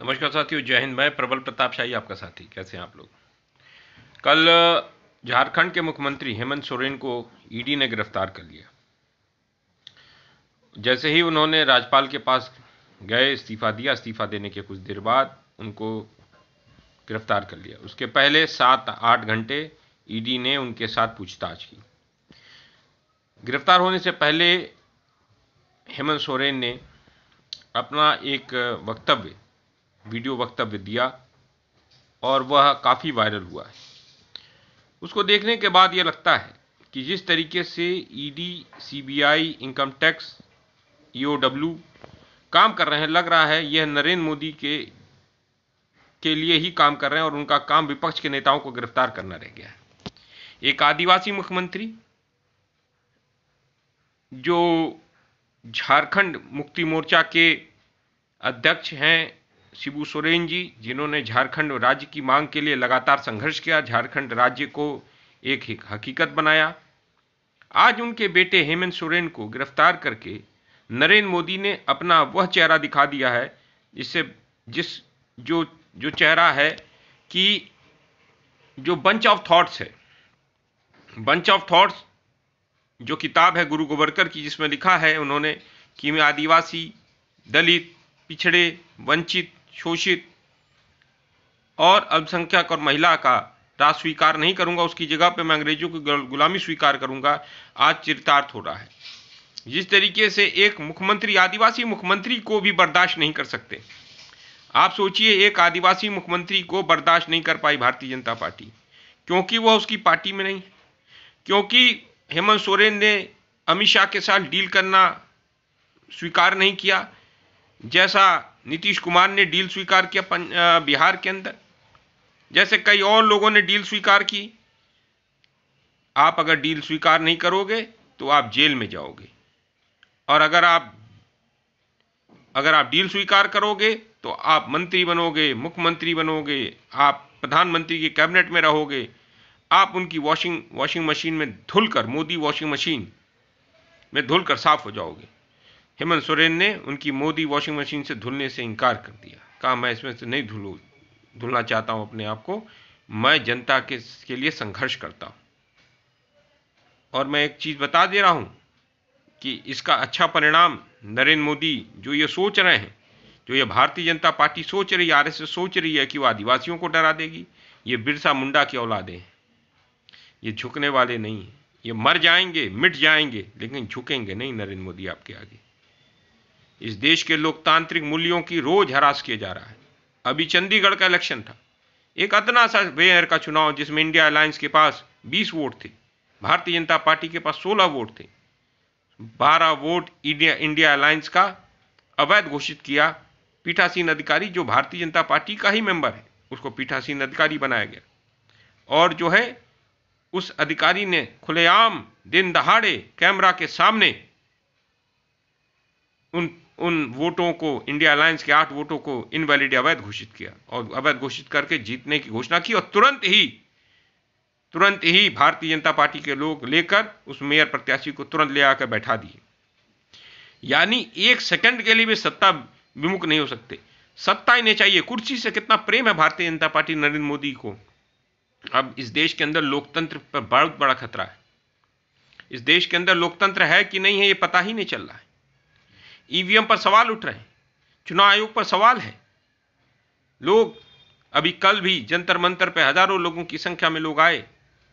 नमस्कार साथियों, जय हिंद। मैं प्रबल प्रताप शाही आपका साथी। कैसे हैं आप लोग? कल झारखंड के मुख्यमंत्री हेमंत सोरेन को ईडी ने गिरफ्तार कर लिया। जैसे ही उन्होंने राज्यपाल के पास गए, इस्तीफा दिया, इस्तीफा देने के कुछ देर बाद उनको गिरफ्तार कर लिया। उसके पहले 7-8 घंटे ईडी ने उनके साथ पूछताछ की। गिरफ्तार होने से पहले हेमंत सोरेन ने अपना एक वक्तव्य, वीडियो वक्तव्य दिया और वह काफ़ी वायरल हुआ है। उसको देखने के बाद ये लगता है कि जिस तरीके से ED, CBI, income tax, EOW काम कर रहे हैं, लग रहा है यह नरेंद्र मोदी के लिए ही काम कर रहे हैं और उनका काम विपक्ष के नेताओं को गिरफ्तार करना रह गया है। एक आदिवासी मुख्यमंत्री जो झारखंड मुक्ति मोर्चा के अध्यक्ष हैं शिबू सोरेन जी, जिन्होंने झारखंड राज्य की मांग के लिए लगातार संघर्ष किया, झारखंड राज्य को एक हकीकत बनाया। आज उनके बेटे हेमंत सोरेन को गिरफ्तार करके नरेंद्र मोदी ने अपना वह चेहरा दिखा दिया है जो चेहरा है कि जो बंच ऑफ थॉट्स है, बंच ऑफ थॉट्स जो किताब है गुरु गोवरकर की, जिसमें लिखा है उन्होंने कि मैं आदिवासी, दलित, पिछड़े, वंचित, शोषित और अल्पसंख्यक और महिला का राज स्वीकार नहीं करूंगा, उसकी जगह पे मैं अंग्रेजों की गुलामी स्वीकार करूंगा, आज चरितार्थ हो रहा है। जिस तरीके से एक मुख्यमंत्री, आदिवासी मुख्यमंत्री को भी बर्दाश्त नहीं कर सकते। आप सोचिए, एक आदिवासी मुख्यमंत्री को बर्दाश्त नहीं कर पाई भारतीय जनता पार्टी, क्योंकि वह उसकी पार्टी में नहीं, क्योंकि हेमंत सोरेन ने अमित शाह के साथ डील करना स्वीकार नहीं किया, जैसा नीतीश कुमार ने डील स्वीकार किया बिहार के अंदर, जैसे कई और लोगों ने डील स्वीकार की। आप अगर डील स्वीकार नहीं करोगे तो आप जेल में जाओगे, और अगर आप डील स्वीकार करोगे तो आप मंत्री बनोगे, मुख्यमंत्री बनोगे, आप प्रधानमंत्री की कैबिनेट में रहोगे, आप उनकी वॉशिंग मशीन में धुलकर, मोदी वॉशिंग मशीन में धुलकर साफ हो जाओगे। हेमंत सोरेन ने उनकी मोदी वॉशिंग मशीन से धुलने से इनकार कर दिया, कहा मैं इसमें से नहीं धुलना चाहता हूं अपने आप को, मैं जनता के लिए संघर्ष करता हूं। और मैं एक चीज बता दे रहा हूं कि इसका अच्छा परिणाम नरेंद्र मोदी जो ये सोच रहे हैं, जो ये भारतीय जनता पार्टी सोच रही है, आरएसएस सोच रही है कि वो आदिवासियों को डरा देगी, ये बिरसा मुंडा की औलादे हैं। ये झुकने वाले नहीं है, ये मर जाएंगे, मिट जाएंगे, लेकिन झुकेंगे नहीं नरेंद्र मोदी आपके आगे। इस देश के लोकतांत्रिक मूल्यों की रोज हरास किया जा रहा है। अभी चंडीगढ़ का इलेक्शन था, एक अदना सा मेयर का चुनाव, जिसमें इंडिया अलायंस के पास 20 वोट थे, भारतीय जनता पार्टी के पास 16 वोट थे। 12 वोट इंडिया अलायंस का अवैध घोषित किया। पीठासीन अधिकारी जो भारतीय जनता पार्टी का ही मेंबर है, उसको पीठासीन अधिकारी बनाया गया, और जो है उस अधिकारी ने खुलेआम दिन दहाड़े कैमरा के सामने उन वोटों को, इंडिया अलायंस के 8 वोटों को इनवैलिड, अवैध घोषित किया, और अवैध घोषित करके जीतने की घोषणा की, और तुरंत ही भारतीय जनता पार्टी के लोग लेकर उस मेयर प्रत्याशी को तुरंत ले आकर बैठा दिए। यानी एक सेकंड के लिए भी सत्ता विमुख नहीं हो सकते, सत्ता ही नहीं चाहिए। कुर्सी से कितना प्रेम है भारतीय जनता पार्टी, नरेंद्र मोदी को। अब इस देश के अंदर लोकतंत्र पर बहुत बड़ा खतरा है। इस देश के अंदर लोकतंत्र है कि नहीं है ये पता ही नहीं चल रहा है। ईवीएम पर सवाल उठ रहे हैं, चुनाव आयोग पर सवाल है। लोग अभी कल भी जंतर मंतर पे हजारों लोगों की संख्या में लोग आए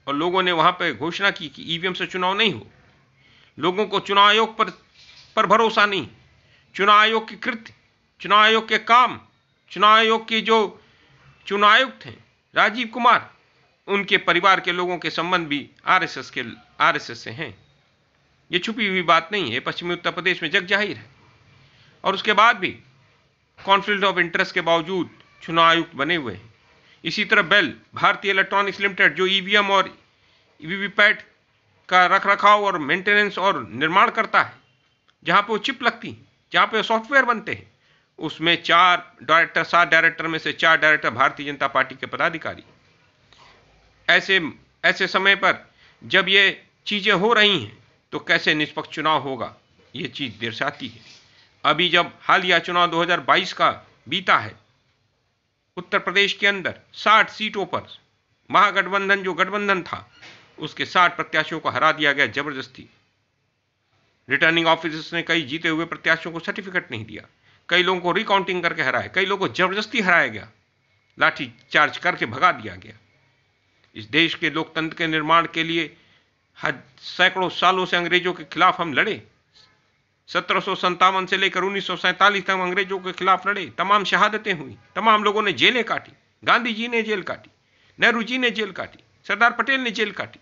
और लोगों ने वहां पे घोषणा की कि ईवीएम से चुनाव नहीं हो। लोगों को चुनाव आयोग पर भरोसा नहीं। चुनाव आयोग के कृत्य, चुनाव आयोग के काम, चुनाव आयोग के जो चुनाव आयुक्त हैं राजीव कुमार, उनके परिवार के लोगों के संबंध भी आरएसएस से हैं। ये छुपी हुई बात नहीं है, पश्चिमी उत्तर प्रदेश में जग जाहिर है। और उसके बाद भी कॉन्फ्लिक्ट ऑफ इंटरेस्ट के बावजूद चुनाव आयुक्त बने हुए हैं। इसी तरह बेल, भारतीय इलेक्ट्रॉनिक्स लिमिटेड, जो ईवीएम और वीवीपैट का रखरखाव और मेंटेनेंस और निर्माण करता है, जहां पे वो चिप लगती है, जहां पे सॉफ्टवेयर बनते हैं, उसमें 7 डायरेक्टर में से 4 डायरेक्टर भारतीय जनता पार्टी के पदाधिकारी। ऐसे समय पर जब ये चीजें हो रही हैं तो कैसे निष्पक्ष चुनाव होगा, ये चीज दर्शाती है। अभी जब हालिया चुनाव 2022 का बीता है, उत्तर प्रदेश के अंदर 60 सीटों पर महागठबंधन जो गठबंधन था उसके 60 प्रत्याशियों को हरा दिया गया जबरदस्ती। रिटर्निंग ऑफिसर्स ने कई जीते हुए प्रत्याशियों को सर्टिफिकेट नहीं दिया, कई लोगों को रिकाउंटिंग करके हराया, कई लोगों को जबरदस्ती हराया गया, लाठी चार्ज करके भगा दिया गया। इस देश के लोकतंत्र के निर्माण के लिए सैकड़ों सालों से अंग्रेजों के खिलाफ हम लड़े। 1757 से लेकर 1947 तक अंग्रेजों के खिलाफ लड़े, तमाम शहादतें हुई, तमाम लोगों ने जेलें काटी, गांधी जी ने जेल काटी, नेहरू जी ने जेल काटी, सरदार पटेल ने जेल काटी,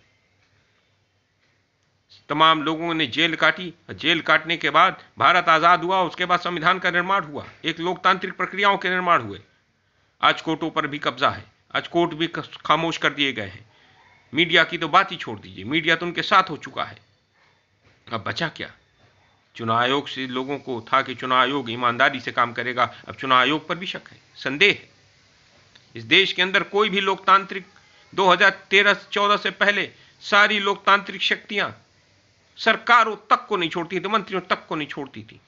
तमाम लोगों ने जेल काटी। जेल काटने के बाद भारत आजाद हुआ, उसके बाद संविधान का निर्माण हुआ, एक लोकतांत्रिक प्रक्रियाओं के निर्माण हुए। आज कोर्टों पर भी कब्जा है, आज कोर्ट भी खामोश कर दिए गए हैं। मीडिया की तो बात ही छोड़ दीजिए, मीडिया तो उनके साथ हो चुका है। अब बचा क्या? चुनाव आयोग से लोगों को था कि चुनाव आयोग ईमानदारी से काम करेगा, अब चुनाव आयोग पर भी शक है, संदेह है। इस देश के अंदर कोई भी लोकतांत्रिक 2013-14 से पहले सारी लोकतांत्रिक शक्तियां सरकारों तक को नहीं छोड़ती थी, मंत्रियों तक को नहीं छोड़ती थी।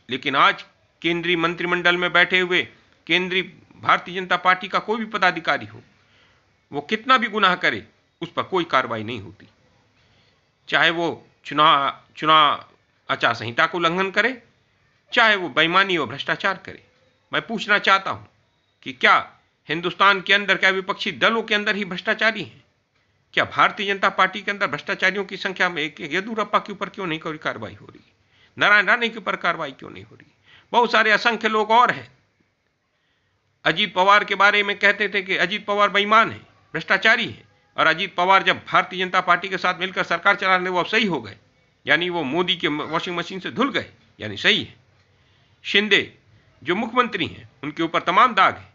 लेकिन आज केंद्रीय मंत्रिमंडल में बैठे हुए केंद्रीय भारतीय जनता पार्टी का कोई भी पदाधिकारी हो, वो कितना भी गुनाह करे उस पर कोई कार्रवाई नहीं होती, चाहे वो चुनाव आचार संहिता को उल्लंघन करे, चाहे वो बेईमानी और भ्रष्टाचार करे। मैं पूछना चाहता हूं कि क्या हिंदुस्तान के अंदर, क्या विपक्षी दलों के अंदर ही भ्रष्टाचारी हैं? क्या भारतीय जनता पार्टी के अंदर भ्रष्टाचारियों की संख्या में येदियुरप्पा के ऊपर क्यों नहीं कोई कार्रवाई हो रही? नारायण राणे के ऊपर कार्रवाई क्यों नहीं हो रही? बहुत सारे असंख्य लोग और हैं। अजीत पवार के बारे में कहते थे कि अजीत पवार बेईमान है, भ्रष्टाचारी है, और अजीत पवार जब भारतीय जनता पार्टी के साथ मिलकर सरकार चलाने वो अब सही हो गए, यानी वो मोदी के वॉशिंग मशीन से धुल गए, यानी सही है। शिंदे जो मुख्यमंत्री हैं उनके ऊपर तमाम दाग है,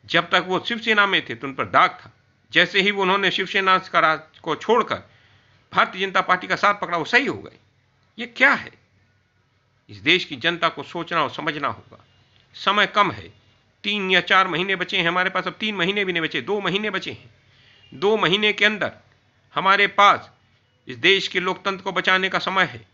जब तक वो शिवसेना में थे तो उन पर दाग था, जैसे ही उन्होंने शिवसेना को छोड़कर भारतीय जनता पार्टी का साथ पकड़ा वो सही हो गए। ये क्या है? इस देश की जनता को सोचना और समझना होगा। समय कम है, 3 या 4 महीने बचे हैं हमारे पास, अब 3 महीने भी नहीं बचे, 2 महीने बचे हैं। 2 महीने के अंदर हमारे पास इस देश के लोकतंत्र को बचाने का समय है।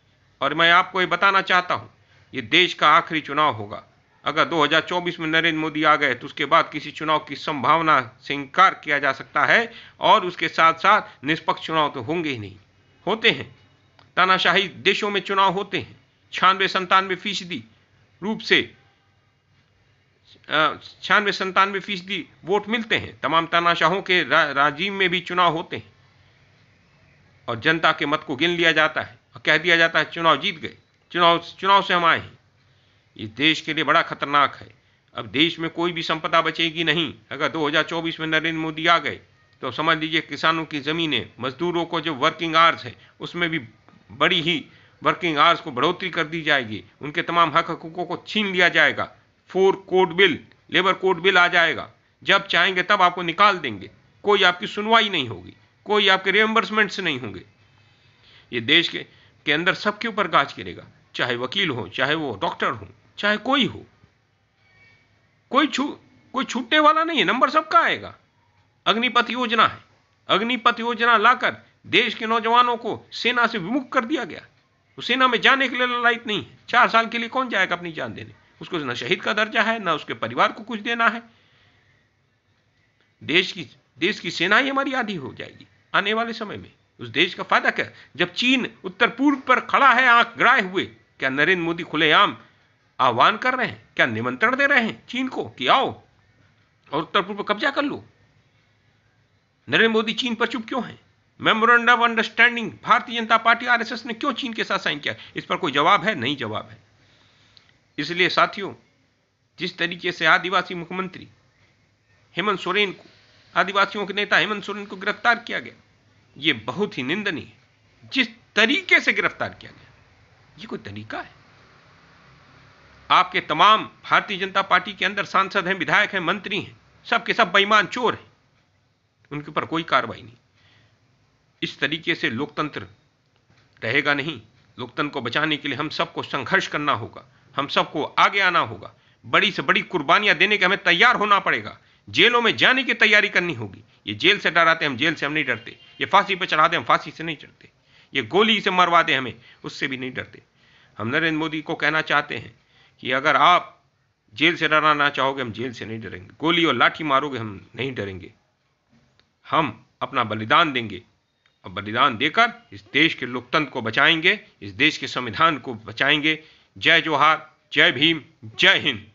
और मैं आपको ये बताना चाहता हूं, ये देश का आखिरी चुनाव होगा। अगर 2024 में नरेंद्र मोदी आ गए तो उसके बाद किसी चुनाव की संभावना से इंकार किया जा सकता है, और उसके साथ साथ निष्पक्ष चुनाव तो होंगे ही नहीं। होते हैं, तानाशाही देशों में चुनाव होते हैं, 96-97% रूप से 96-97% वोट मिलते हैं। तमाम तानाशाहों के राजीम में भी चुनाव होते हैं और जनता के मत को गिन लिया जाता है और कह दिया जाता है चुनाव जीत गए, चुनाव से हम आए हैं। ये देश के लिए बड़ा खतरनाक है। अब देश में कोई भी संपदा बचेगी नहीं। अगर 2024 में नरेंद्र मोदी आ गए तो समझ लीजिए किसानों की ज़मीनें, मजदूरों को जो वर्किंग आवर्स है उसमें भी बड़ी ही वर्किंग आवर्स को बढ़ोतरी कर दी जाएगी, उनके तमाम हक हकूकों को छीन लिया जाएगा। 4 code bill, labour code bill आ जाएगा, जब चाहेंगे तब आपको निकाल देंगे, कोई आपकी सुनवाई नहीं होगी, कोई आपके रिएम्बर्समेंट्स नहीं होंगे। ये देश के अंदर सबके ऊपर गाज गिरेगा, चाहे वकील हो, चाहे वो डॉक्टर हो, चाहे कोई हो, कोई छूटने वाला नहीं है, नंबर सबका आएगा। अग्निपथ योजना है, अग्निपथ योजना लाकर देश के नौजवानों को सेना से विमुख कर दिया गया। तो सेना में जाने के लिए लायक नहीं है। 4 साल के लिए कौन जाएगा अपनी जान देने? उसको न शहीद का दर्जा है, ना उसके परिवार को कुछ देना है। देश की सेना ही हमारी आधी हो जाएगी आने वाले समय में। उस देश का फायदा क्या? जब चीन उत्तर पूर्व पर खड़ा है आंख गड़ाए हुए, क्या नरेंद्र मोदी खुलेआम आह्वान कर रहे हैं, क्या निमंत्रण दे रहे हैं चीन को कि आओ और उत्तर पूर्व पर कब्जा कर लो? नरेंद्र मोदी चीन पर चुप क्यों है? Memorandum of understanding Bharatiya Janata party RSS ने क्यों चीन के साथ साइन किया? इस पर कोई जवाब है? नहीं जवाब है। इसलिए साथियों, जिस तरीके से आदिवासी मुख्यमंत्री हेमंत सोरेन को, आदिवासियों के नेता हेमंत सोरेन को गिरफ्तार किया गया, ये बहुत ही निंदनीय है। जिस तरीके से गिरफ्तार किया गया, ये कोई तरीका है? आपके तमाम भारतीय जनता पार्टी के अंदर सांसद हैं, विधायक हैं, मंत्री हैं, सबके सब बेईमान चोर हैं, उनके ऊपर कोई कार्रवाई नहीं। इस तरीके से लोकतंत्र रहेगा नहीं। लोकतंत्र को बचाने के लिए हम सबको संघर्ष करना होगा, हम सबको आगे आना होगा, बड़ी से बड़ी कुर्बानियां देने के हमें तैयार होना पड़ेगा। जेलों में जाने की तैयारी करनी होगी। ये जेल से डराते हैं, हम जेल से हम नहीं डरते। ये फांसी पर चढ़ा दें, हम फांसी से नहीं चढ़ते। ये गोली से मरवा दें हमें, उससे भी नहीं डरते। हम नरेंद्र मोदी को कहना चाहते हैं कि अगर आप जेल से डराना चाहोगे, हम जेल से नहीं डरेंगे। गोली और लाठी मारोगे, हम नहीं डरेंगे। हम अपना बलिदान देंगे और बलिदान देकर इस देश के लोकतंत्र को बचाएंगे, इस देश के संविधान को बचाएंगे। जय जोहार, जय भीम, जय हिंद।